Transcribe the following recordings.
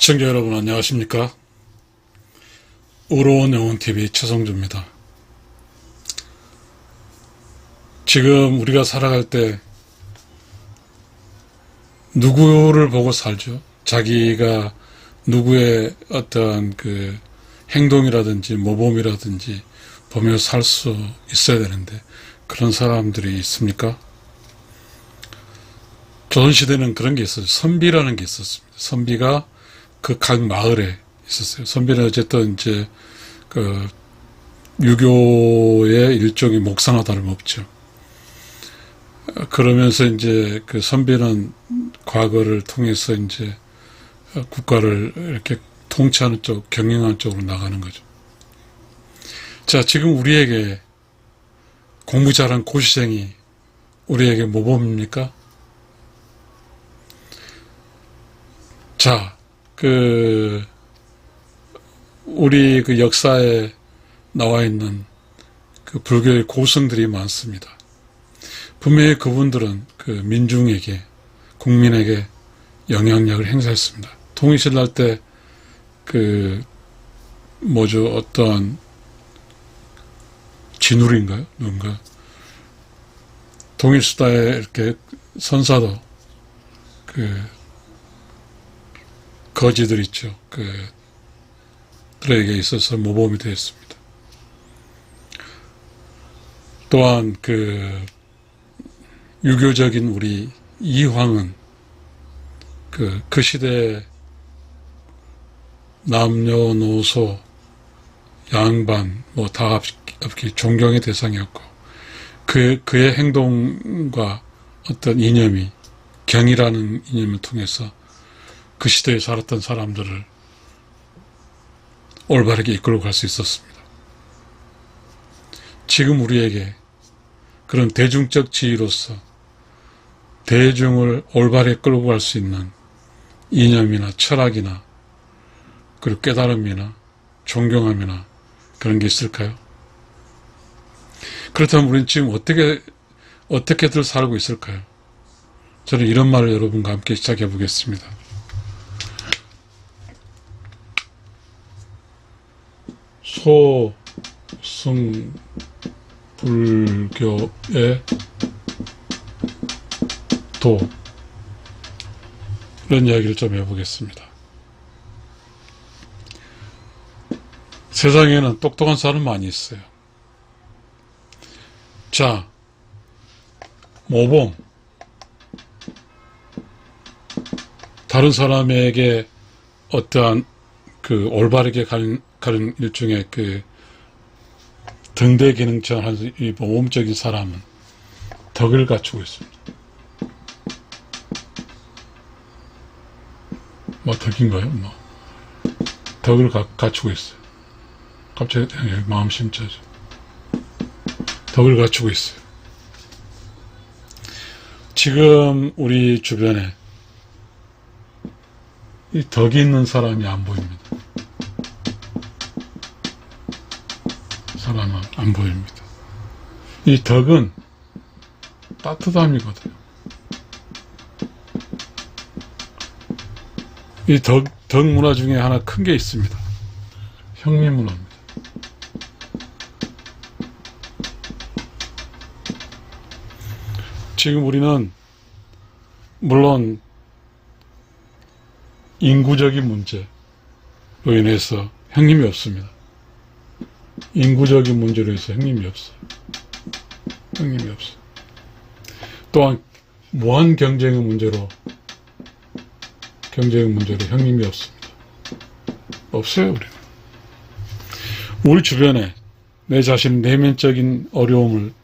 시청자 여러분 안녕하십니까? 의로운 영혼TV 최성주입니다. 지금 우리가 살아갈 때 누구를 보고 살죠? 자기가 누구의 어떠한 그 행동이라든지 모범이라든지 보며 살 수 있어야 되는데 그런 사람들이 있습니까? 조선시대는 그런 게 있었어요. 선비라는 게 있었습니다. 선비가 그 각 마을에 있었어요. 선비는 어쨌든 이제 그 유교의 일종의 목사나 다름없죠. 그러면서 이제 그 선비는 과거를 통해서 이제 국가를 이렇게 통치하는 쪽, 경영하는 쪽으로 나가는 거죠. 자, 지금 우리에게 공부 잘한 고시생이 우리에게 모범입니까? 자, 우리 그 역사에 나와 있는 그 불교의 고승들이 많습니다. 분명히 그분들은 그 민중에게, 국민에게 영향력을 행사했습니다. 통일신라 때 어떠한 진울인가요? 누군가? 통일수다에 이렇게 선사도 거지들 있죠. 들에게 있어서 모범이 되었습니다. 또한 유교적인 우리 이황은 그 시대에 남녀노소 양반 다 없기 존경의 대상이었고 그의 행동과 어떤 이념이 경이라는 이념을 통해서 그 시대에 살았던 사람들을 올바르게 이끌고 갈 수 있었습니다. 지금 우리에게 그런 대중적 지위로서 대중을 올바르게 끌고 갈 수 있는 이념이나 철학이나 그리고 깨달음이나 존경함이나 그런 게 있을까요? 그렇다면 우리는 지금 어떻게들 살고 있을까요? 저는 이런 말을 여러분과 함께 시작해 보겠습니다. 소승불교의 도, 이런 이야기를 좀 해보겠습니다. 세상에는 똑똑한 사람 많이 있어요. 자, 모범, 다른 사람에게 어떠한 올바르게 가는 일종의 등대 기능처럼 하는 이 모범적인 사람은 덕을 갖추고 있습니다. 덕인가요? 덕을 갖추고 있어요. 갑자기 마음 심자죠. 덕을 갖추고 있어요. 지금 우리 주변에 이 덕이 있는 사람이 안 보입니다. 사람은 안 보입니다. 이 덕은 따뜻함이거든요. 이 덕 문화 중에 하나 큰 게 있습니다. 형님 문화입니다. 지금 우리는 물론 인구적인 문제로 인해서 형님이 없습니다. 인구적인 문제로 해서 형님이 없어요. 형님이 없어요. 또한 무한 경쟁의 문제로 형님이 없습니다. 없어요, 우리는. 우리 주변에 내 자신 내면적인 어려움을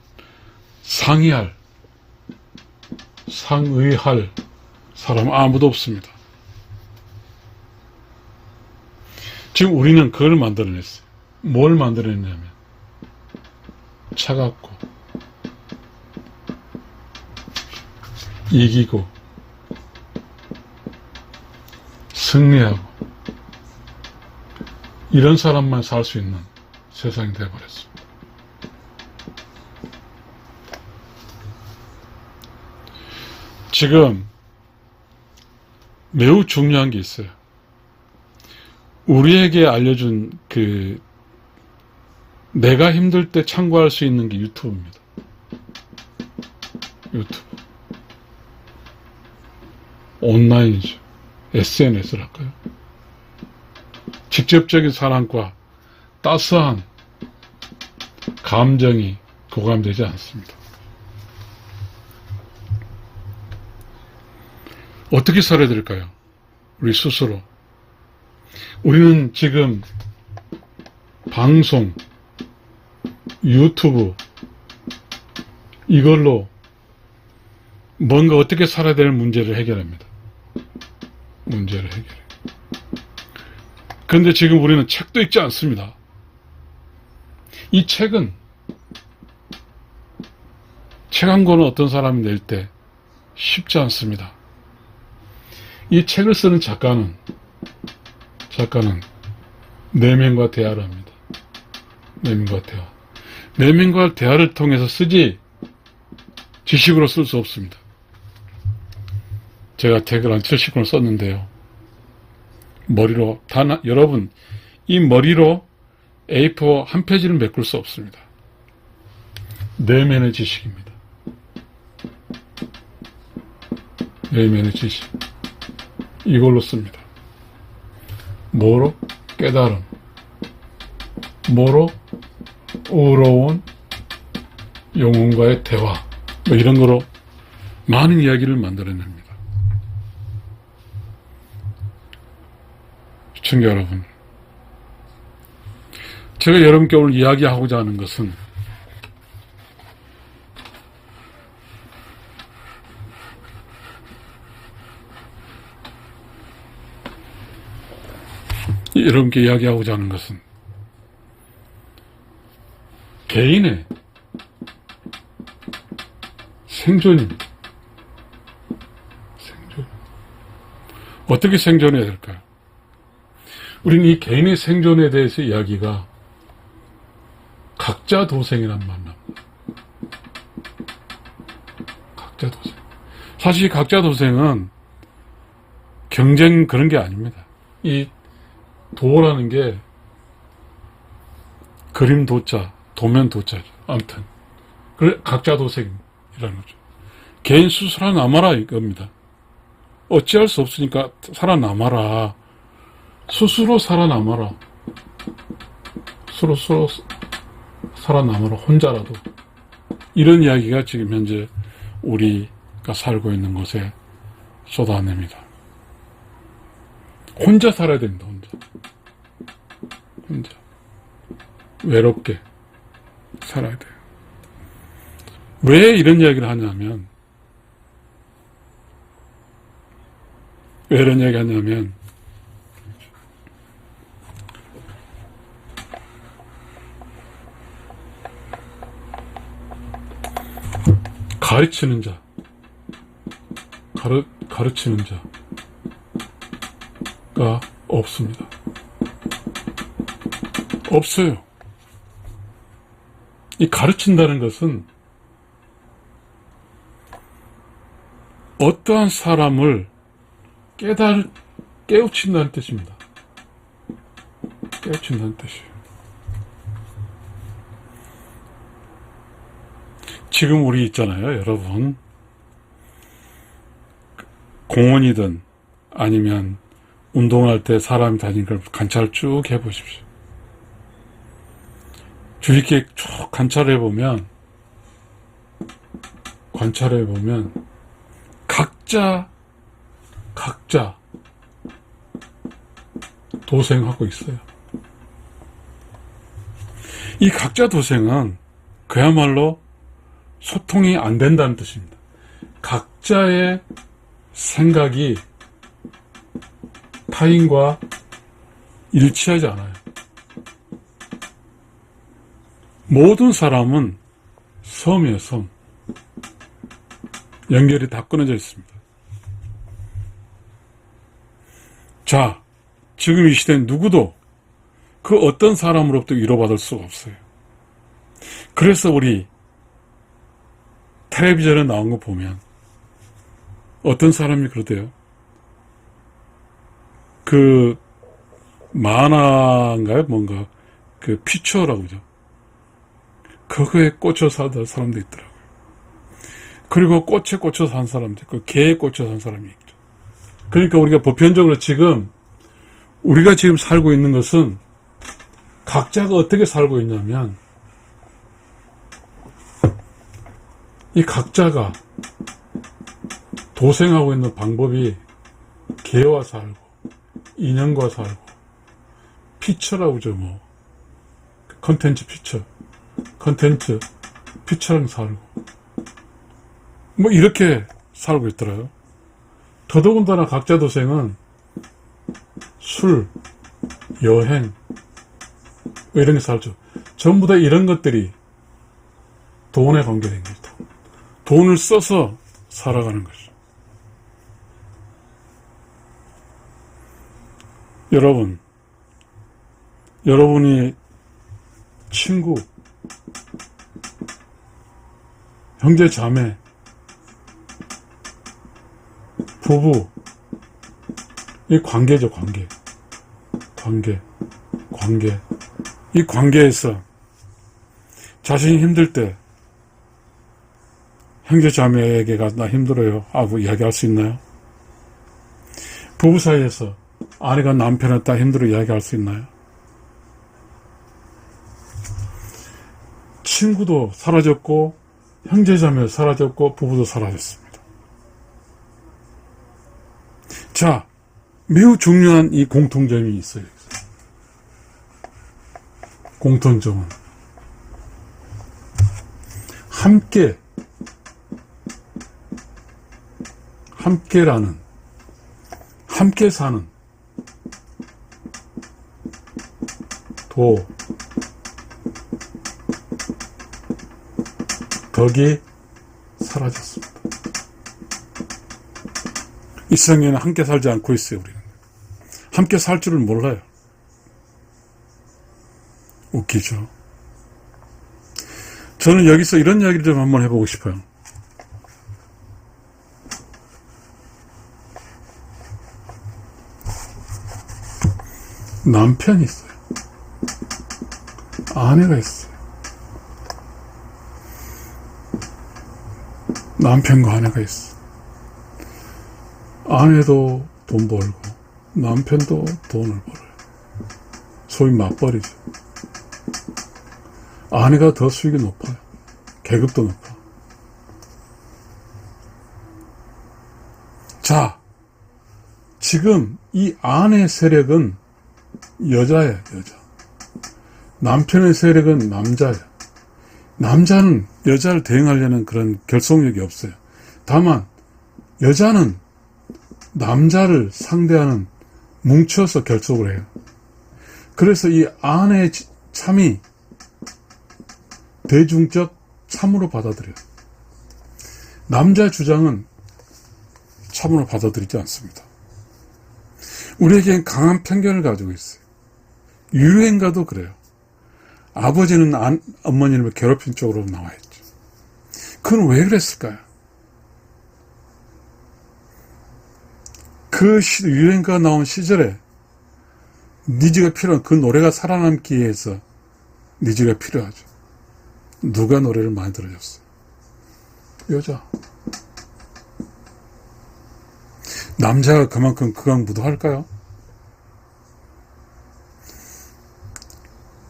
상의할 사람 아무도 없습니다. 지금 우리는 그걸 만들어냈어요. 뭘 만들어냈냐면 차갑고 이기고 승리하고 이런 사람만 살 수 있는 세상이 되어버렸습니다. 지금 매우 중요한 게 있어요. 우리에게 알려준 내가 힘들 때 참고할 수 있는 게 유튜브입니다. 유튜브. 온라인이죠. SNS랄까요? 직접적인 사랑과 따스한 감정이 교감되지 않습니다. 어떻게 살아야 될까요? 우리 스스로. 우리는 지금 방송, 유튜브 이걸로 뭔가 어떻게 살아야 될 문제를 해결합니다. 문제를 해결해요. 그런데 지금 우리는 책도 읽지 않습니다. 이 책은 책 한 권을 어떤 사람이 낼 때 쉽지 않습니다. 이 책을 쓰는 작가는 내면과 대화를 합니다. 내면과 대화. 내면과 대화를 통해서 쓰지 지식으로 쓸 수 없습니다. 제가 책을 한 70권을 썼는데요. 머리로 여러분 이 머리로 A4 한 페이지를 메꿀 수 없습니다. 내면의 지식입니다. 내면의 지식. 이걸로 씁니다. 뭐로? 깨달음. 뭐로? 의로운 영혼과의 대화. 뭐 이런 거로 많은 이야기를 만들어냅니다. 시청자 여러분, 제가 여러분께 오늘 이야기하고자 하는 것은 개인의 생존입니다. 생존. 어떻게 생존해야 될까요? 우리는 이 개인의 생존에 대해서 이야기가 각자 도생이라는 말 나옵니다. 각자 도생. 사실 각자 도생은 경쟁 그런 게 아닙니다. 이 도라는 게 그림 도자, 도면 도자죠. 아무튼 그래 각자 도생이라는 거죠. 개인 스스로 살아남아라 이겁니다. 어찌할 수 없으니까 살아남아라. 스스로 살아남아라. 스스로 살아남아라. 혼자라도. 이런 이야기가 지금 현재 우리가 살고 있는 곳에 쏟아냅니다. 혼자 살아야 됩니다. 혼자. 외롭게 살아야 돼요. 왜 이런 이야기를 하냐면 가르치는 자, 가르치는 자가 없습니다. 없어요. 이 가르친다는 것은 어떠한 사람을 깨우친다는 뜻입니다. 깨우친다는 뜻이에요. 지금 우리 있잖아요, 여러분. 공원이든 아니면 운동할 때 사람이 다니는 걸 관찰을 쭉 해보십시오. 주의 깊게 쭉 관찰해보면 각자 도생하고 있어요. 이 각자 도생은 그야말로 소통이 안 된다는 뜻입니다. 각자의 생각이 타인과 일치하지 않아요. 모든 사람은 섬이에요, 섬. 연결이 다 끊어져 있습니다. 자, 지금 이 시대는 누구도 그 어떤 사람으로부터 위로받을 수가 없어요. 그래서 우리 텔레비전에 나온 거 보면 어떤 사람이 그러대요. 만화인가요? 뭔가 그 피처라고 그러죠. 그거에 꽂혀 사는 사람도 있더라고요. 그리고 꽃에 꽂혀 산 사람도 있고 개에 꽂혀 산 사람이 있죠. 그러니까 우리가 보편적으로 우리가 지금 살고 있는 것은 각자가 어떻게 살고 있냐면 이 각자가 도생하고 있는 방법이 개와 살고 인형과 살고 피처라고 그러죠. 뭐 컨텐츠 피처랑 살고 뭐 이렇게 살고 있더라고요. 더더군다나 각자 도생은 술, 여행 뭐 이런 게 살죠. 전부 다 이런 것들이 돈에 관계된 거죠. 돈을 써서 살아가는 거죠. 여러분이 친구, 형제, 자매, 부부, 이 관계죠, 관계. 이 관계에서 자신이 힘들 때 형제, 자매에게 나 힘들어요 하고 이야기할 수 있나요? 부부 사이에서 아내가 남편한테 다 힘들어 이야기할 수 있나요? 친구도 사라졌고 형제자매도 사라졌고 부부도 사라졌습니다. 자, 매우 중요한 이 공통점이 있어요. 공통점은 함께 사는 덕이 사라졌습니다. 이 세상에는 함께 살지 않고 있어요. 우리는 함께 살 줄을 몰라요. 웃기죠. 저는 여기서 이런 이야기를 좀 한번 해보고 싶어요. 남편이 있어요. 아내가 있어요. 남편과 아내가 있어. 아내도 돈 벌고 남편도 돈을 벌어요. 소위 맞벌이죠. 아내가 더 수익이 높아요. 계급도 높아. 자, 지금 이 아내 세력은 여자예요, 여자. 남편의 세력은 남자예요. 남자는 여자를 대응하려는 그런 결속력이 없어요. 다만 여자는 남자를 상대하는 뭉쳐서 결속을 해요. 그래서 이 아내의 참이 대중적 참으로 받아들여요. 남자 주장은 참으로 받아들이지 않습니다. 우리에겐 강한 편견을 가지고 있어요. 유행가도 그래요. 아버지는 어머니를 괴롭힌 쪽으로 나와있죠. 그건 왜 그랬을까요? 그 유행가가 나온 시절에 니즈가 필요한 그 노래가 살아남기 위해서 니즈가 필요하죠. 누가 노래를 많이 들어줬어요? 여자. 남자가 그만큼 극악무도할까요?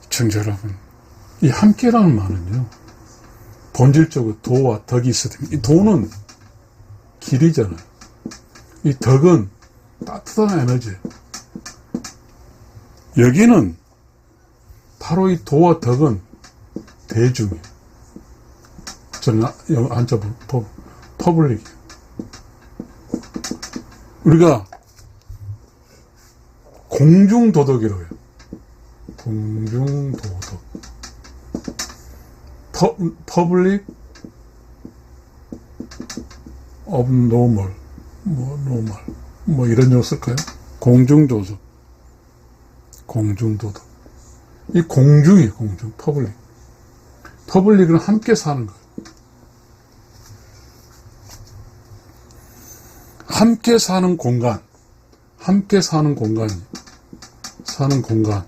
시청자 여러분, 이 함께라는 말은요, 본질적으로 도와 덕이 있어야 됩니다. 이 도는 길이잖아요. 이 덕은 따뜻한 에너지예요. 여기는 바로 이 도와 덕은 대중이에요. 저는 앉아보면 퍼블릭이에요. 우리가 공중도덕이라고 해요. 공중도덕. 퍼블릭 업노멀 뭐 이런 용 쓸까요? 공중도덕. 이 공중이에요. 공중. 퍼블릭. 퍼블릭은 함께 사는 거예요. 함께 사는 공간이 사는 공간.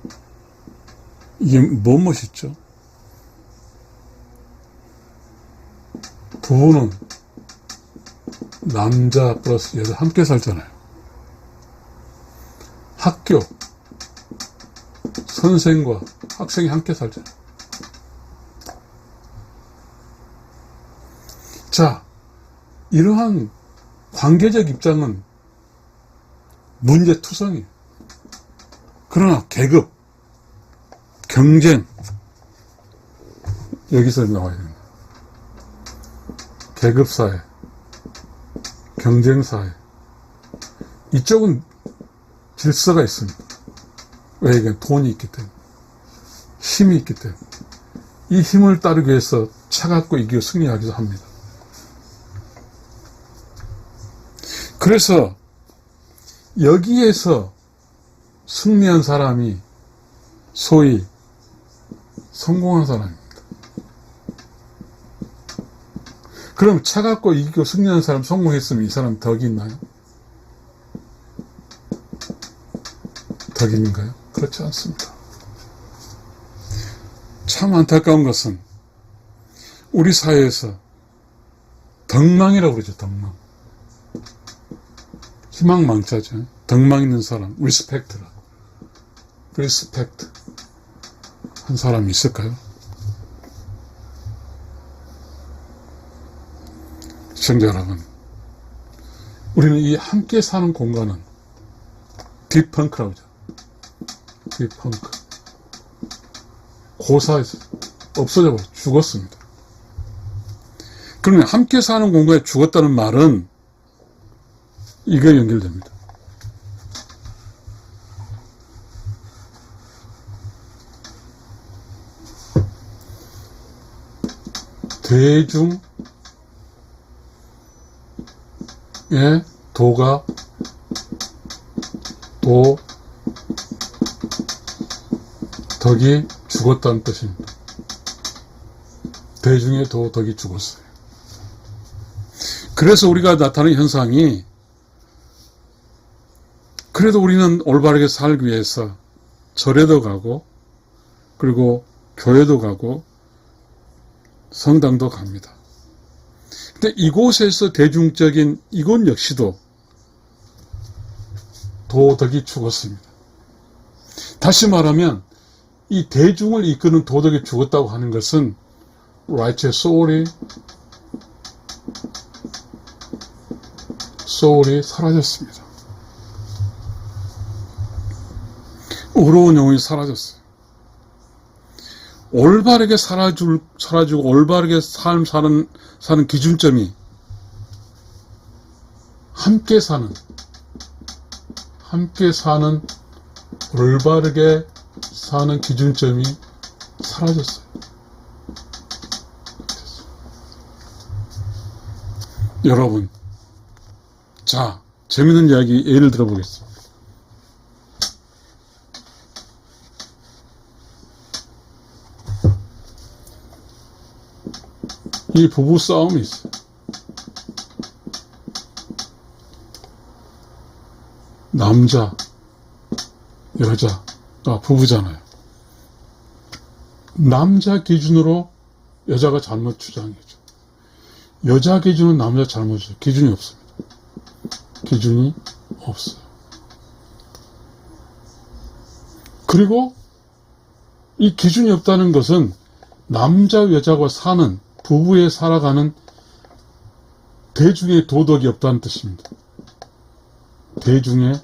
이게 뭐 멋있죠? 부부는 남자 플러스 여자 함께 살잖아요. 학교, 선생과 학생이 함께 살잖아요. 자, 이러한 관계적 입장은 문제투성이에요. 그러나 계급, 경쟁, 여기서 나와야 됩니다. 계급사회, 경쟁사회, 이쪽은 질서가 있습니다. 왜? 이게 돈이 있기 때문에, 힘이 있기 때문에, 이 힘을 따르기 위해서 차갑고 이기고 승리하기도 합니다. 그래서 여기에서 승리한 사람이 소위 성공한 사람입니다. 그럼 차갑고 이기고 승리한 사람 성공했으면 이 사람 덕이 있나요? 덕이 있는가요? 그렇지 않습니다. 참 안타까운 것은 우리 사회에서 덕망이라고 그러죠. 덕망. 희망망자죠. 덕망 있는 사람, 리스펙트라. 리스펙트 한 사람이 있을까요? 시청자 여러분, 우리는 이 함께 사는 공간은 딥펑크라고 하죠. 딥펑크. 고사에서 없어져 버려 죽었습니다. 그러면 함께 사는 공간에 죽었다는 말은 이거에 연결됩니다. 대중의 도가 덕이 죽었다는 뜻입니다. 대중의 덕이 죽었어요. 그래서 우리가 나타나는 현상이, 그래도 우리는 올바르게 살기 위해서 절에도 가고, 그리고 교회도 가고, 성당도 갑니다. 근데 이곳에서 대중적인 이곳 역시도 도덕이 죽었습니다. 다시 말하면 이 대중을 이끄는 도덕이 죽었다고 하는 것은 righteous soul이 사라졌습니다. 의로운 영혼이 사라졌어요. 올바르게 살아주고 올바르게 삶 사는 기준점이 함께 사는 올바르게 사는 기준점이 사라졌어요. 여러분, 자, 재밌는 이야기 예를 들어보겠습니다. 이 부부 싸움이 있어요. 남자, 여자가 부부잖아요. 남자 기준으로 여자가 잘못 주장이죠. 여자 기준은 남자 잘못이죠. 기준이 없습니다. 기준이 없어요. 그리고 이 기준이 없다는 것은 남자 여자가 사는, 부부에 살아가는 대중의 도덕이 없다는 뜻입니다. 대중의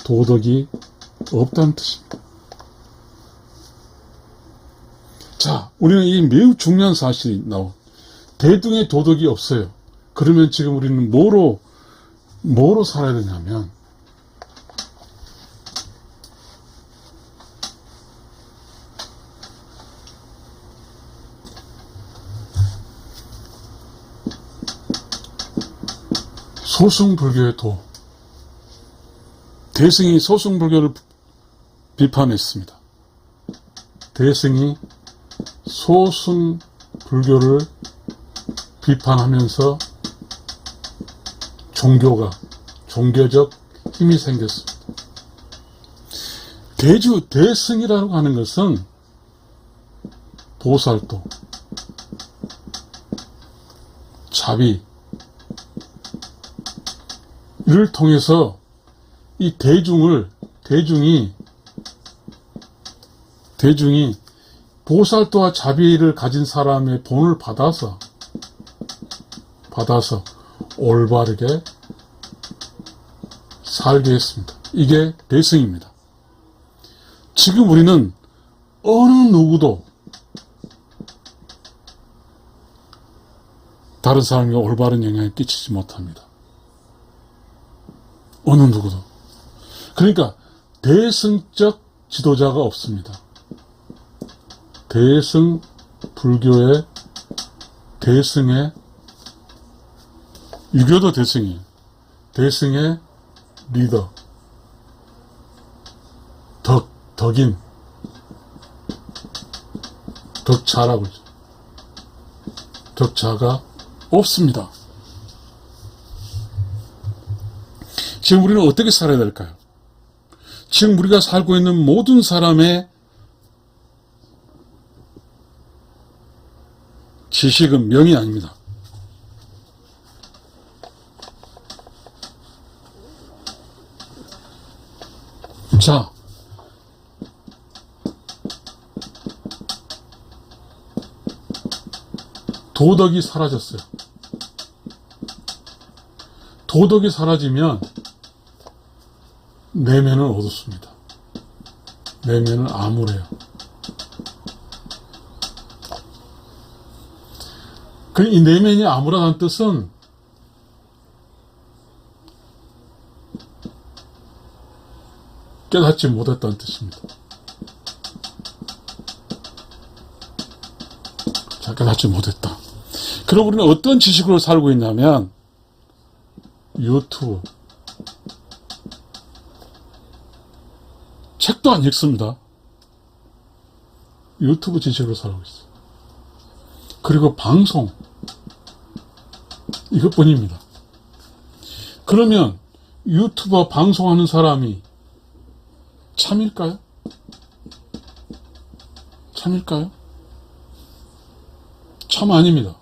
도덕이 없다는 뜻입니다. 자, 우리는 이 매우 중요한 사실이 나와. 대중의 도덕이 없어요. 그러면 지금 우리는 뭐로 살아야 되냐면, 소승불교의 도. 대승이 소승불교를 비판했습니다. 대승이 소승불교를 비판하면서 종교적 힘이 생겼습니다. 대승이라고 하는 것은 보살도, 자비, 이를 통해서 이 대중이 보살도와 자비를 가진 사람의 본을 받아서 올바르게 살게 했습니다. 이게 대승입니다. 지금 우리는 어느 누구도 다른 사람에게 올바른 영향을 끼치지 못합니다. 어느 누구도. 그러니까 대승적 지도자가 없습니다. 불교의 대승의, 유교도 대승이에요. 대승의 리더, 덕인, 덕자라고 그러죠. 덕자가 없습니다. 지금 우리는 어떻게 살아야 될까요? 지금 우리가 살고 있는 모든 사람의 지식은 명이 아닙니다. 자, 도덕이 사라졌어요. 도덕이 사라지면 내면은 어둡습니다. 내면은 암울해요. 이 내면이 암울하다는 뜻은 깨닫지 못했다는 뜻입니다. 자, 깨닫지 못했다. 그럼 우리는 어떤 지식으로 살고 있냐면 유튜브, 책도 안 읽습니다. 유튜브 지식으로 살고 있어요. 그리고 방송, 이것뿐입니다. 그러면 유튜버 방송하는 사람이 참일까요? 참일까요? 참 아닙니다.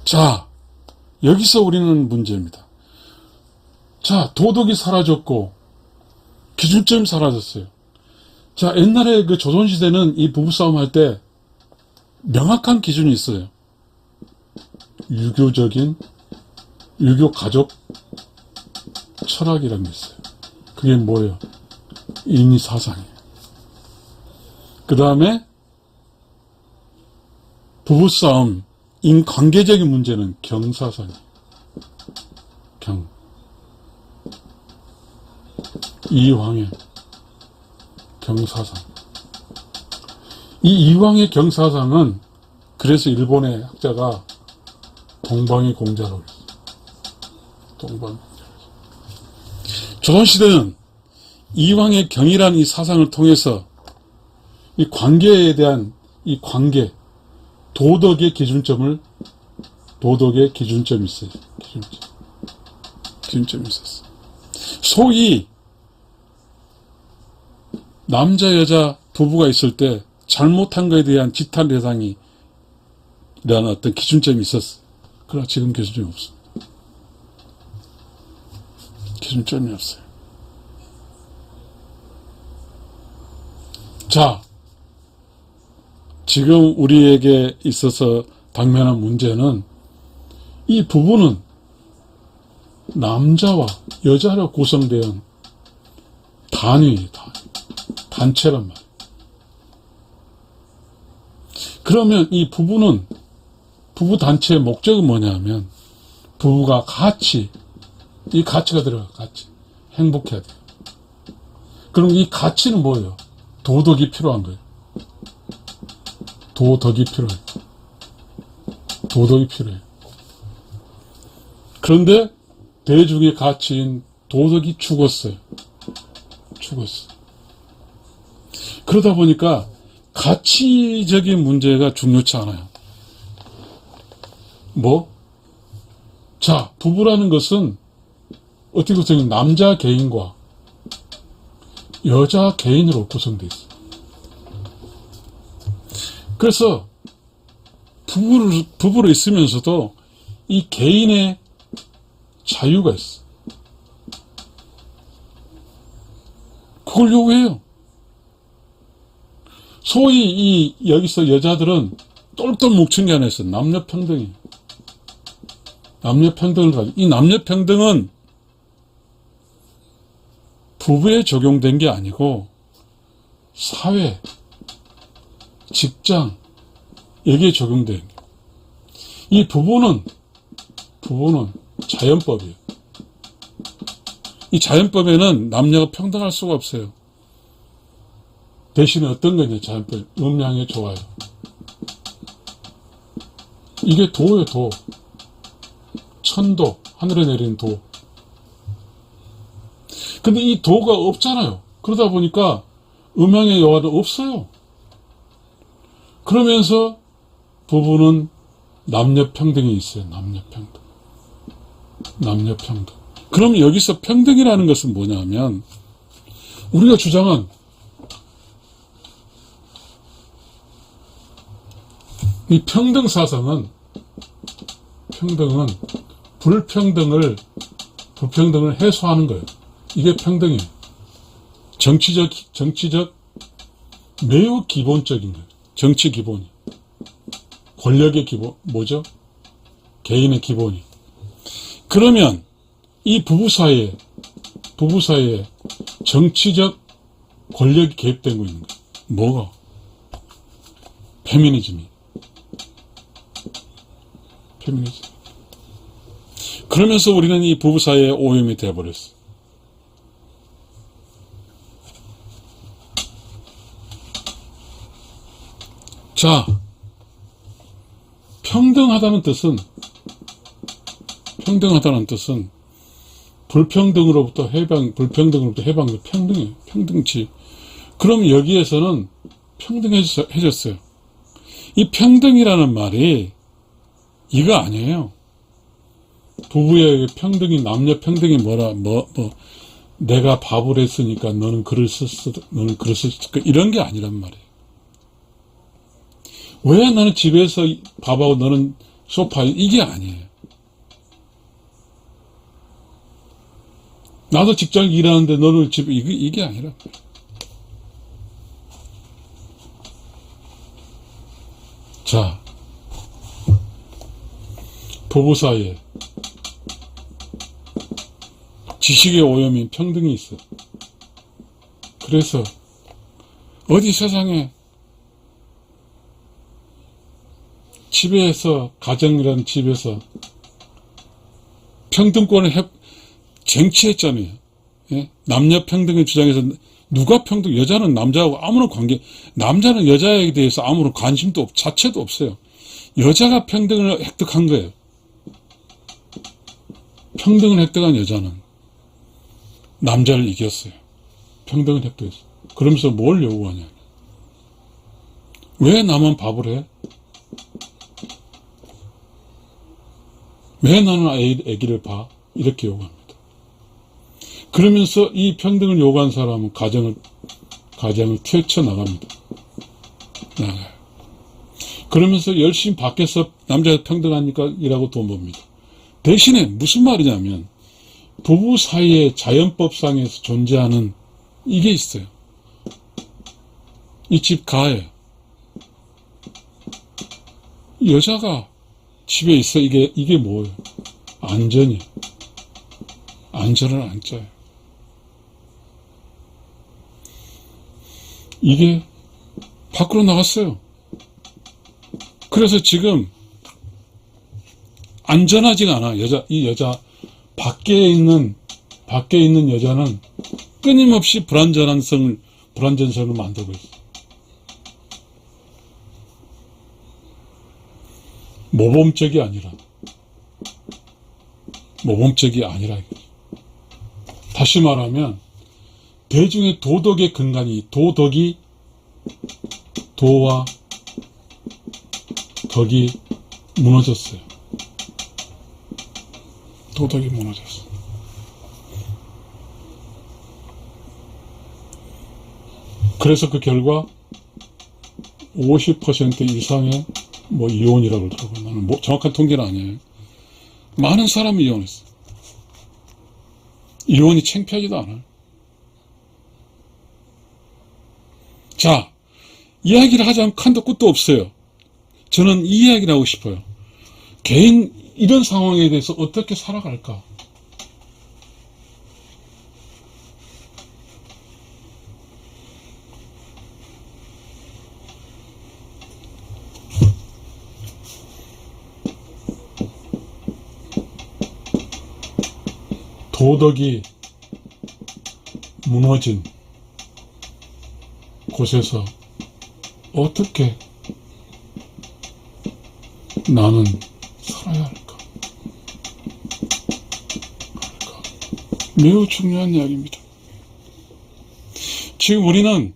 자, 여기서 우리는 문제입니다. 자, 도덕이 사라졌고 기준점이 사라졌어요. 자, 옛날에 그 조선시대는 이 부부싸움 할 때 명확한 기준이 있어요. 유교 가족 철학이라는 게 있어요. 그게 뭐예요? 인의사상이에요. 그 다음에 부부싸움, 인관계적인 문제는 경사상이에요. 이황의 경사상. 이 이황의 경사상은 그래서 일본의 학자가 동방의 공자라고 했어요. 동방의 공자. 조선시대는 이황의 경이라는 이 사상을 통해서 이 관계에 대한 이 관계, 도덕의 기준점이 있어요. 기준점이 있었어요. 소위 남자 여자 부부가 있을 때 잘못한 것에 대한 지탄 대상이라는 어떤 기준점이 있었어요. 그러나 지금 기준점이 없습니다. 기준점이 없어요. 자, 지금 우리에게 있어서 당면한 문제는 이 부부는 남자와 여자로 구성된 단체란 말이에요. 그러면 이 부부 단체의 목적은 뭐냐면 부부가 이 가치가 들어가. 가치. 행복해야 돼요. 그럼 이 가치는 뭐예요? 도덕이 필요한 거예요. 도덕이 필요해요. 그런데 대중의 가치인 도덕이 죽었어요. 그러다 보니까 가치적인 문제가 중요치 않아요. 자, 부부라는 것은 어떻게 구성이 남자 개인과 여자 개인으로 구성되어 있어요. 그래서 부부로 있으면서도 이 개인의 자유가 있어. 그걸 요구해요. 소위 여기서 여자들은 똘똘 뭉친 게 하나 있어. 남녀평등이에요. 남녀평등을 가지고, 이 남녀평등은 부부에 적용된 게 아니고 사회, 직장, 여기에 적용된 게. 이 부부는 자연법이에요. 이 자연법에는 남녀가 평등할 수가 없어요. 대신에 어떤 거냐, 자연법. 음양의 조화요. 이게 도예요, 도. 천도, 하늘에 내리는 도. 근데 이 도가 없잖아요. 그러다 보니까 음양의 여화도 없어요. 그러면서 부부는 남녀평등이 있어요. 남녀평등. 그럼 여기서 평등이라는 것은 뭐냐면, 우리가 주장한 이 평등 사상은, 불평등을 해소하는 거예요. 이게 평등이에요. 정치적 매우 기본적인 거예요. 정치 기본이. 권력의 기본, 뭐죠? 개인의 기본이. 그러면 이 부부 사이에 정치적 권력이 개입되고 있는 거예요. 뭐가? 페미니즘. 그러면서 우리는 이 부부 사이에 오염이 되어버렸어. 자, 평등하다는 뜻은 불평등으로부터 해방, 평등이에요. 평등치. 그럼 여기에서는 평등해졌어요. 이 평등이라는 말이 이거 아니에요. 부부의 평등이, 남녀 평등이 내가 밥을 했으니까 너는 글을 썼어, 이런 게 아니란 말이에요. 왜 너는 집에서 밥하고 너는 소파에, 이게 아니에요. 나도 직장 일하는데 너는 집에, 이게 아니라. 자, 부부 사이에 지식의 오염인 평등이 있어. 그래서 어디 세상에 집에서, 가정이라는 집에서 평등권을 쟁취했잖아요. 예? 남녀 평등을 주장해서 누가 평등, 여자는 남자하고 아무런 남자는 여자에 대해서 아무런 관심도 자체도 없어요. 여자가 평등을 획득한 거예요. 평등을 획득한 여자는 남자를 이겼어요. 평등을 획득했어요. 그러면서 뭘 요구하냐. 왜 나만 밥을 해? 왜 나는 아기를 봐? 이렇게 요구합니다. 그러면서 이 평등을 요구한 사람은 가정을 뛰쳐나갑니다. 나가요. 그러면서 열심히 밖에서 남자가 평등하니까 일하고 돈 법니다. 대신에 무슨 말이냐면, 부부 사이에 자연법상에서 존재하는 이게 있어요. 이 집 가에 여자가 집에 있어. 이게 뭐예요? 안전이. 안전을 안 짜요. 이게 밖으로 나갔어요. 그래서 지금 안전하지가 않아. 이 여자 밖에 있는 여자는 끊임없이 불안전성을 만들고 있어. 모범적이 아니라. 다시 말하면 대중의 도덕의 근간이, 도와 덕이 무너졌어요. 도덕이 무너졌어. 그래서 그 결과 50% 이상의 뭐 이혼이라고 그러더라고요. 나는 뭐 정확한 통계는 아니에요. 많은 사람이 이혼했어. 이혼이 창피하지도 않아요. 자, 이야기를 하자면 칸도 끝도 없어요. 저는 이 이야기를 하고 싶어요. 개인 이런 상황에 대해서 어떻게 살아갈까? 도덕이 무너진 곳에서 어떻게 나는 살아야 할까? 매우 중요한 이야기입니다. 지금 우리는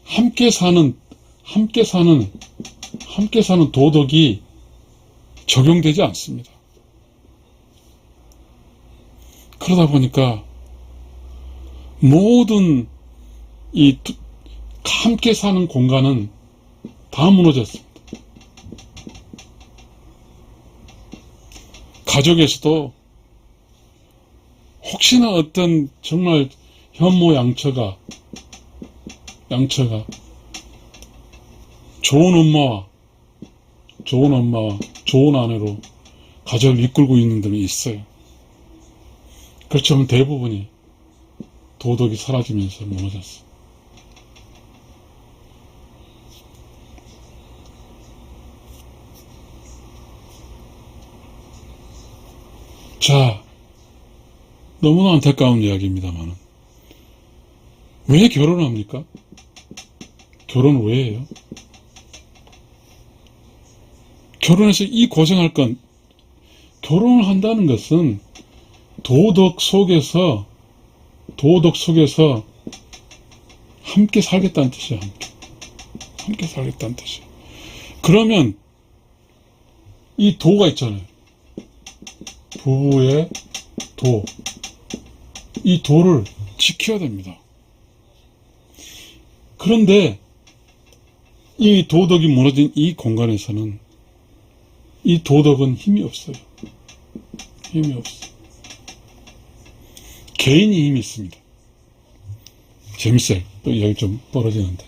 함께 사는 도덕이 적용되지 않습니다. 그러다 보니까 모든 이 함께 사는 공간은 다 무너졌습니다. 가족에서도 혹시나 어떤 정말 현모양처가 좋은 엄마와 좋은 아내로 가정을 이끌고 있는 분이 있어요. 그렇지만 대부분이 도덕이 사라지면서 무너졌어. 자, 너무나 안타까운 이야기입니다만 왜 결혼을 합니까? 결혼을 왜 해요? 결혼해서 이 고생할 건, 결혼을 한다는 것은 도덕 속에서 함께 살겠다는 뜻이야. 함께 살겠다는 뜻이야. 그러면 이 도가 있잖아요. 부부의 도. 이 도를 지켜야 됩니다. 그런데 이 도덕이 무너진 이 공간에서는 이 도덕은 힘이 없어요. 힘이 없어. 개인이 힘이 있습니다. 재밌어요. 또 이야기 좀 벌어지는데.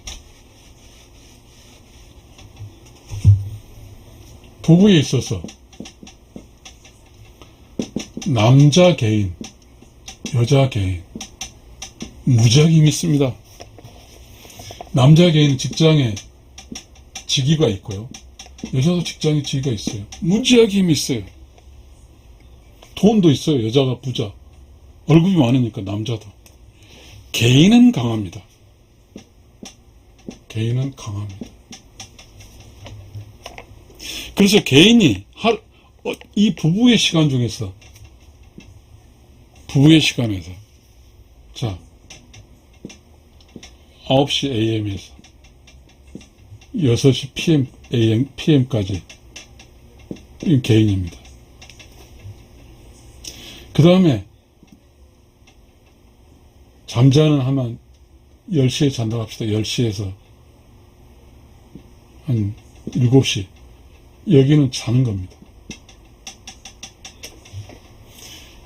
부부에 있어서 남자 개인, 여자 개인 무지하게 힘이 있습니다. 남자 개인은 직장에 직위가 있고요. 여자도 직장에 직위가 있어요. 무지하게 힘이 있어요. 돈도 있어요. 여자가 부자. 월급이 많으니까 남자도. 개인은 강합니다. 개인은 강합니다. 그래서 개인이 이 부부의 시간 중에서 부부의 시간에서 자 9시 AM에서 6시 PM까지 이 개인입니다. 그 다음에 잠자는 하면 10시에 잔다고 합시다. 10시에서 한 7시 여기는 자는 겁니다.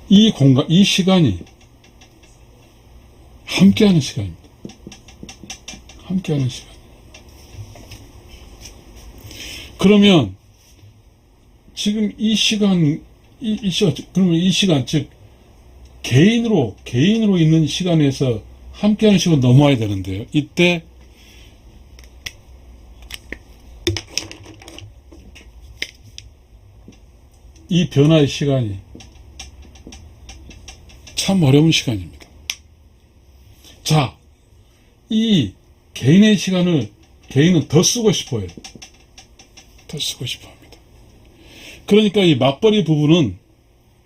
이 공간, 이 시간이 함께하는 시간입니다. 함께하는 시간. 그러면 지금 이 시간, 그러면 이 시간, 즉 개인으로 있는 시간에서 함께하는 시간 넘어야 되는데요. 이때 이 변화의 시간이 참 어려운 시간입니다. 자, 이 개인의 시간을 개인은 더 쓰고 싶어요. 더 쓰고 싶어 합니다. 그러니까 이 맞벌이 부부는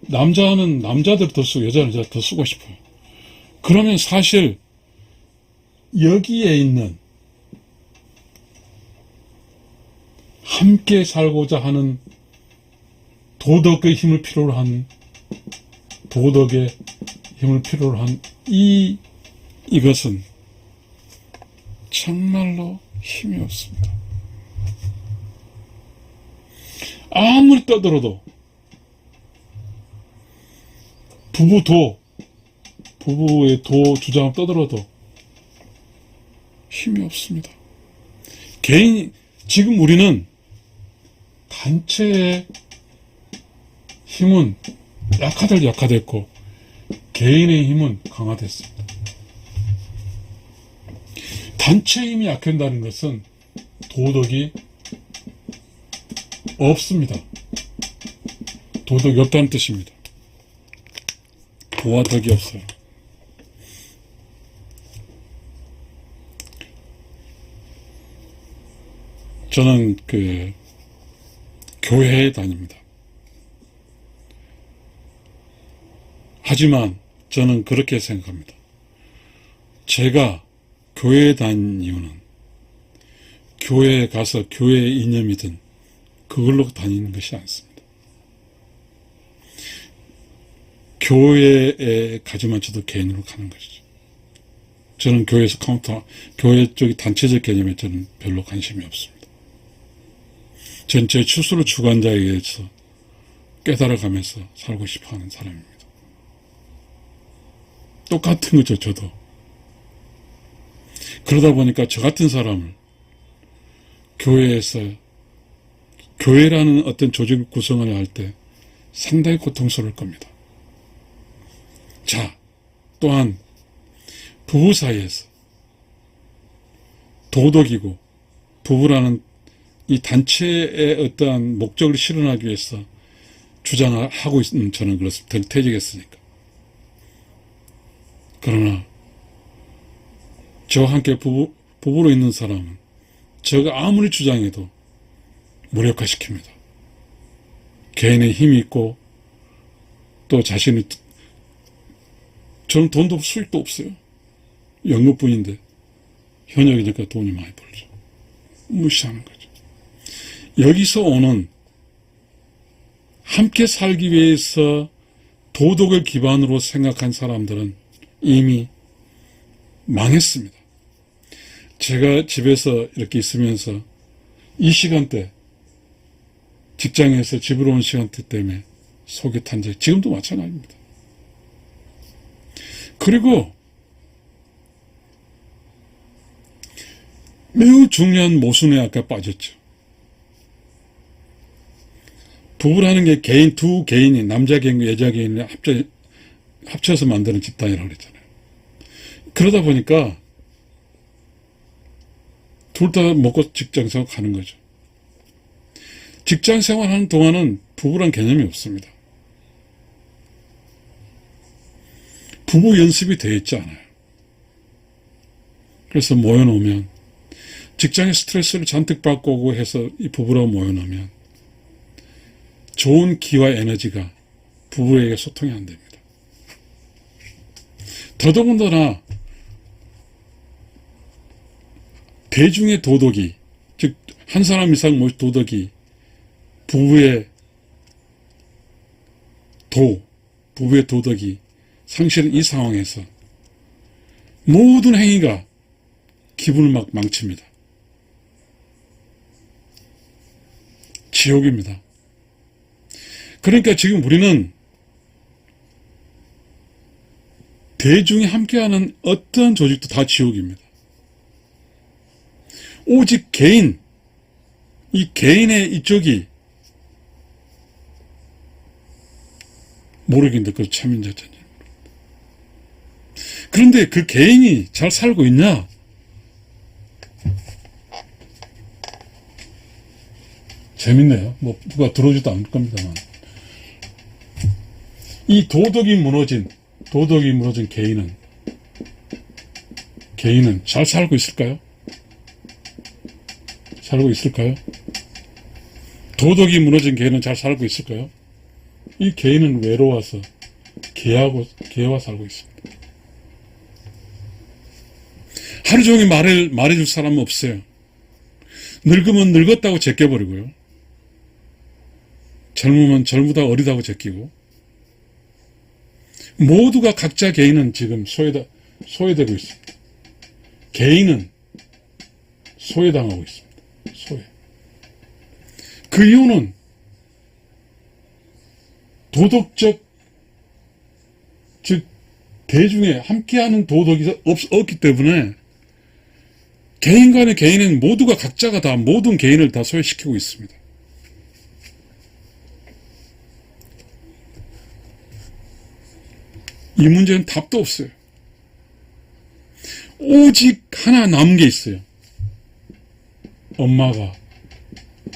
남자는 남자대로 더 쓰고 여자는 여자 더 쓰고 싶어요. 그러면 사실 여기에 있는 함께 살고자 하는 도덕의 힘을 필요로 한 이것은 정말로 힘이 없습니다. 아무리 떠들어도 부부의 도 주장을 떠들어도 힘이 없습니다. 지금 우리는 단체의 힘은 약화됐고 개인의 힘은 강화됐습니다. 단체 힘이 약해진다는 것은 도덕이 없습니다. 도덕이 없다는 뜻입니다. 도와 덕이 없어요. 저는 교회에 다닙니다. 하지만 저는 그렇게 생각합니다. 제가 교회에 다닌 이유는 교회에 가서 교회의 이념이든 그걸로 다니는 것이 않습니다. 교회에 가지만 저도 개인으로 가는 것이죠. 저는 교회에서 교회 쪽이 단체적 개념에 저는 별로 관심이 없습니다. 전 제 스스로 주관자에 의해서 깨달아가면서 살고 싶어하는 사람입니다. 똑같은 거죠, 저도. 그러다 보니까 저 같은 사람을 교회에서 교회라는 어떤 조직 구성을 할 때 상당히 고통스러울 겁니다. 자, 또한 부부 사이에서 도덕이고 부부라는 이 단체의 어떠한 목적을 실현하기 위해서 주장을 하고 있는 저는 그렇습니다. 퇴직했으니까. 그러나 저와 함께 부부로 있는 사람은 제가 아무리 주장해도 무력화시킵니다. 개인의 힘이 있고 또 자신이 저는 돈도 수익도 없어요. 연금뿐인데 현역이니까 돈이 많이 벌죠. 무시하는 거죠. 여기서 오는 함께 살기 위해서 도덕을 기반으로 생각한 사람들은 이미 망했습니다. 제가 집에서 이렇게 있으면서 이 시간대 직장에서 집으로 온 시간대 때문에 속이 탄 적 지금도 마찬가지입니다. 그리고 매우 중요한 모순에 아까 빠졌죠. 부부라는 게 두 개인이 남자 개인과 여자 개인이 합쳐서 만드는 집단이라고 그랬잖아요. 그러다 보니까 둘 다 먹고 직장 생활 하는 거죠. 직장 생활하는 동안은 부부란 개념이 없습니다. 부부 연습이 되어 있지 않아요. 그래서 모여놓으면 직장의 스트레스를 잔뜩 받고 오고 해서 이 부부로 모여놓으면 좋은 기와 에너지가 부부에게 소통이 안 됩니다. 더더군다나 대중의 도덕이, 즉 한 사람 이상 도덕이 부부의 도덕이 상실은 이 상황에서 모든 행위가 기분을 막 망칩니다. 지옥입니다. 그러니까 지금 우리는 대중이 함께하는 어떤 조직도 다 지옥입니다. 오직 이 개인의 이쪽이 모르겠는데 그 참인자잖아요. 그런데 그 개인이 잘 살고 있냐? 재밌네요. 뭐 누가 들어오지도 않을 겁니다만. 이 도덕이 무너진 개인은 잘 살고 있을까요? 살고 있을까요? 도덕이 무너진 개인은 잘 살고 있을까요? 이 개인은 외로워서 개와 살고 있습니다. 하루 종일 말해줄 사람은 없어요. 늙으면 늙었다고 제껴버리고요. 젊으면 젊다 어리다고 제끼고, 모두가 각자 개인은 지금 소외되고 있습니다. 개인은 소외당하고 있습니다. 소외. 그 이유는 도덕적, 즉 대중에 함께하는 도덕이 없기 때문에 개인 간의 개인은 모두가 각자가 다 모든 개인을 다 소외시키고 있습니다. 이 문제는 답도 없어요. 오직 하나 남은 게 있어요. 엄마가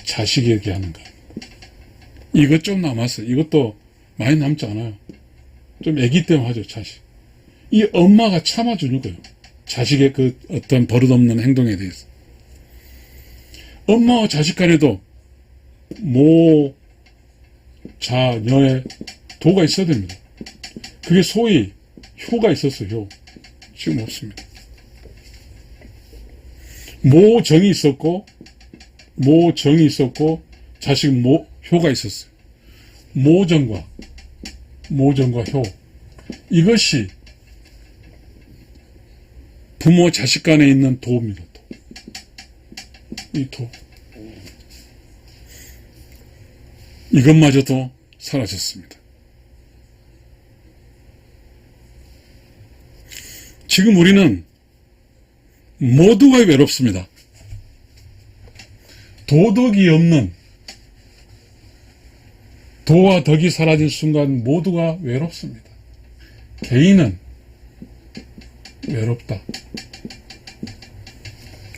자식에게 하는 거. 이것 좀 남았어요. 이것도 많이 남지 않아요. 좀 애기 때문에 하죠, 자식. 이 엄마가 참아주는 거예요. 자식의 그 어떤 버릇없는 행동에 대해서. 엄마와 자식 간에도 모, 자, 녀의 도가 있어야 됩니다. 그게 소위 효가 있었어요, 효. 지금 없습니다. 모정이 있었고, 자식 효가 있었어요. 모정과 효. 이것이 부모 자식 간에 있는 도입니다. 이 도. 이것마저도 사라졌습니다. 지금 우리는 모두가 외롭습니다. 도덕이 없는, 도와 덕이 사라진 순간 모두가 외롭습니다. 개인은 외롭다.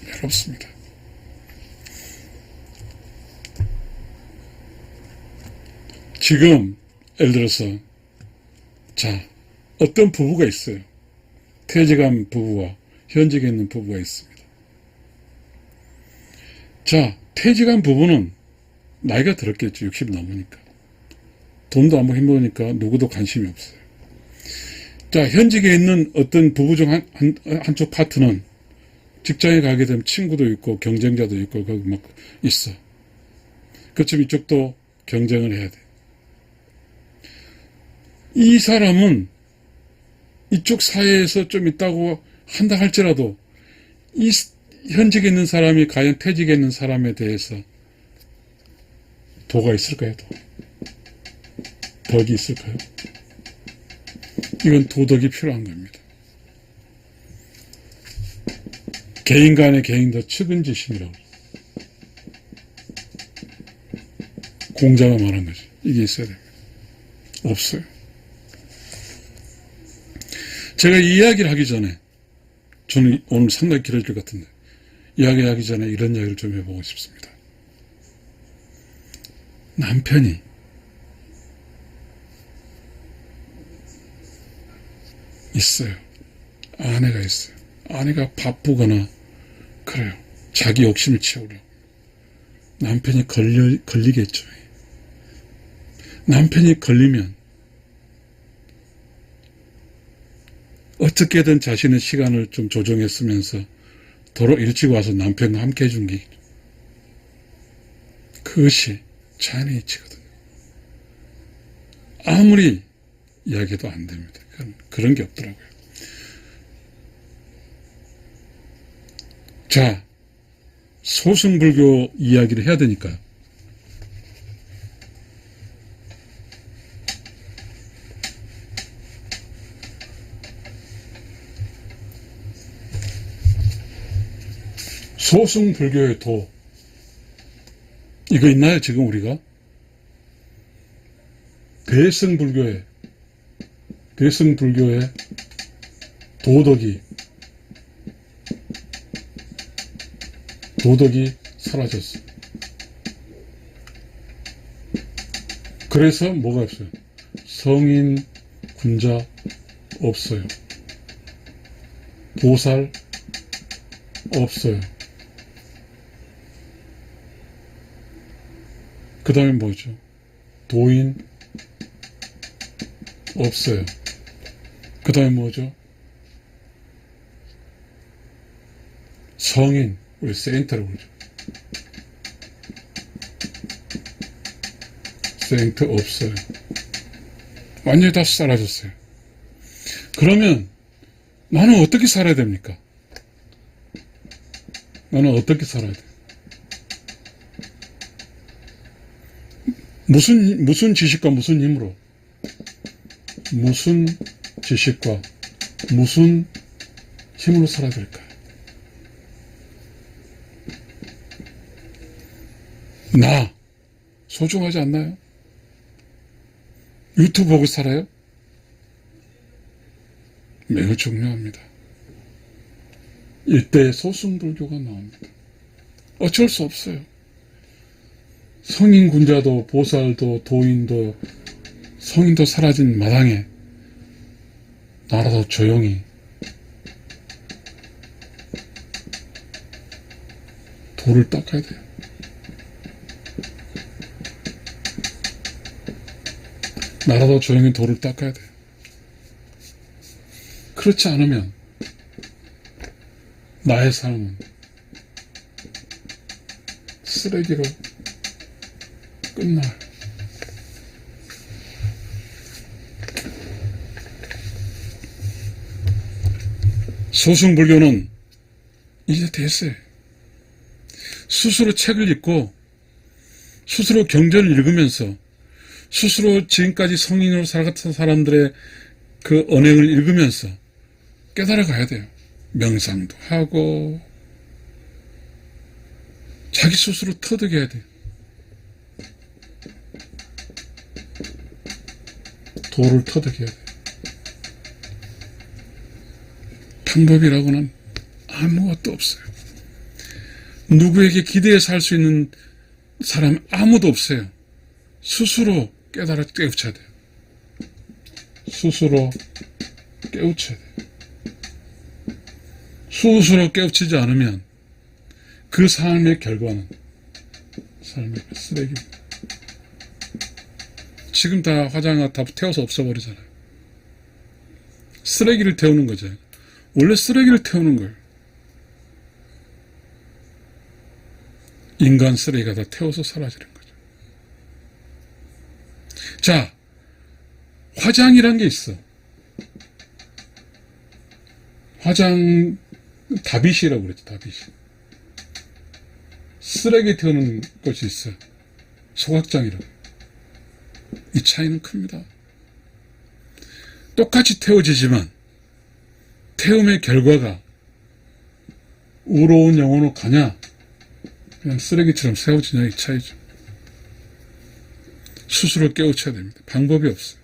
외롭습니다. 지금 예를 들어서 자, 어떤 부부가 있어요. 퇴직한 부부와 현직에 있는 부부가 있습니다. 자, 퇴직한 부부는 나이가 들었겠죠. 60 넘으니까. 돈도 안 벌고 힘드니까 누구도 관심이 없어요. 자, 현직에 있는 어떤 부부 중 한쪽 파트는 직장에 가게 되면 친구도 있고 경쟁자도 있고 거기 막 있어. 그렇지만 이쪽도 경쟁을 해야 돼. 이 사람은 이쪽 사회에서 좀 있다고 한다 할지라도 이 현직에 있는 사람이 과연 퇴직에 있는 사람에 대해서 도가 있을까요? 덕이 있을까요? 이건 도덕이 필요한 겁니다. 개인 간의 개인도 측은지심이라고 공자가 말한 거죠. 이게 있어야 됩니다. 없어요. 제가 이 이야기를 하기 전에, 저는 오늘 상당히 길어질 것 같은데, 이야기하기 전에 이런 이야기를 좀 해보고 싶습니다. 남편이 있어요. 아내가 있어요. 아내가 바쁘거나 그래요. 자기 욕심을 채우려고. 남편이 걸리겠죠. 남편이 걸리면 어떻게든 자신의 시간을 좀 조정했으면서 도로 일찍 와서 남편과 함께 해준 게 그것이 자연의 이치거든요. 아무리 이야기해도 안 됩니다. 그런 게 없더라고요. 자, 소승불교 이야기를 해야 되니까요. 소승불교의 도, 이거 있나요 지금 우리가? 대승불교의 도덕이 사라졌어. 그래서 뭐가 없어요? 성인, 군자 없어요. 보살 없어요. 그 다음에 뭐죠? 도인 없어요. 그 다음에 뭐죠? 성인, 우리 세인트라고 그러죠. 세인트 없어요. 완전히 다 사라졌어요. 그러면 나는 어떻게 살아야 됩니까? 나는 어떻게 살아야 돼? 무슨 지식과 무슨 힘으로? 무슨 지식과 무슨 힘으로 살아야 될까요? 나 소중하지 않나요? 유튜브 보고 살아요? 매우 중요합니다. 이때 소승불교가 나옵니다. 어쩔 수 없어요. 성인 군자도 보살도 도인도 성인도 사라진 마당에 나라도 조용히 도를 닦아야 돼요. 나라도 조용히 도를 닦아야 돼요. 그렇지 않으면 나의 삶은 쓰레기로 끝나요. 소승불교는 이제 됐어요. 스스로 책을 읽고 스스로 경전을 읽으면서 스스로 지금까지 성인으로 살아갔던 사람들의 그 언행을 읽으면서 깨달아 가야 돼요. 명상도 하고 자기 스스로 터득해야 돼요. 도를 터득해야 돼요. 방법이라고는 아무것도 없어요. 누구에게 기대해서 할 수 있는 사람 아무도 없어요. 스스로 깨달아 깨우쳐야 돼요. 스스로 깨우쳐야 돼요. 스스로 깨우치지 않으면 그 삶의 결과는 삶의 쓰레기입니다. 지금 다 화장을 다 태워서 없애버리잖아요. 쓰레기를 태우는 거죠. 원래 쓰레기를 태우는 거예요. 인간 쓰레기가 다 태워서 사라지는 거죠. 자, 화장이란 게 있어. 화장, 다빗이라고 그랬죠, 다빗이. 쓰레기 태우는 것이 있어요. 소각장이라고. 이 차이는 큽니다. 똑같이 태워지지만, 태움의 결과가 우러운 영혼으로 가냐, 그냥 쓰레기처럼 세워지냐, 이 차이죠. 스스로 깨우쳐야 됩니다. 방법이 없어요.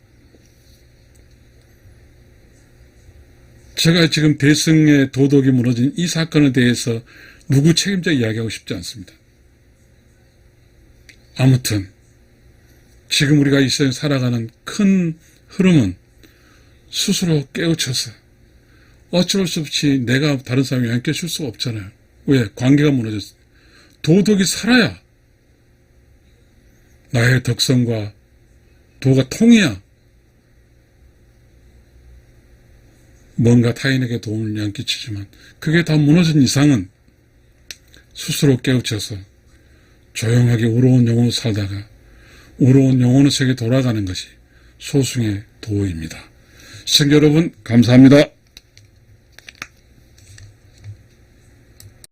제가 지금 대승의 도덕이 무너진 이 사건에 대해서 누구 책임자 이야기하고 싶지 않습니다. 아무튼 지금 우리가 이 세상에 살아가는 큰 흐름은 스스로 깨우쳐서 어쩔 수 없이 내가 다른 사람이 영향 끼칠 수가 없잖아요. 왜? 관계가 무너졌어요. 도덕이 살아야 나의 덕성과 도가 통해야 뭔가 타인에게 도움을 안 끼치지만 그게 다 무너진 이상은 스스로 깨우쳐서 조용하게 우러운 영혼으로 살다가 우러운 영혼의 세계에 돌아가는 것이 소승의 도입니다. 시청자 여러분 감사합니다.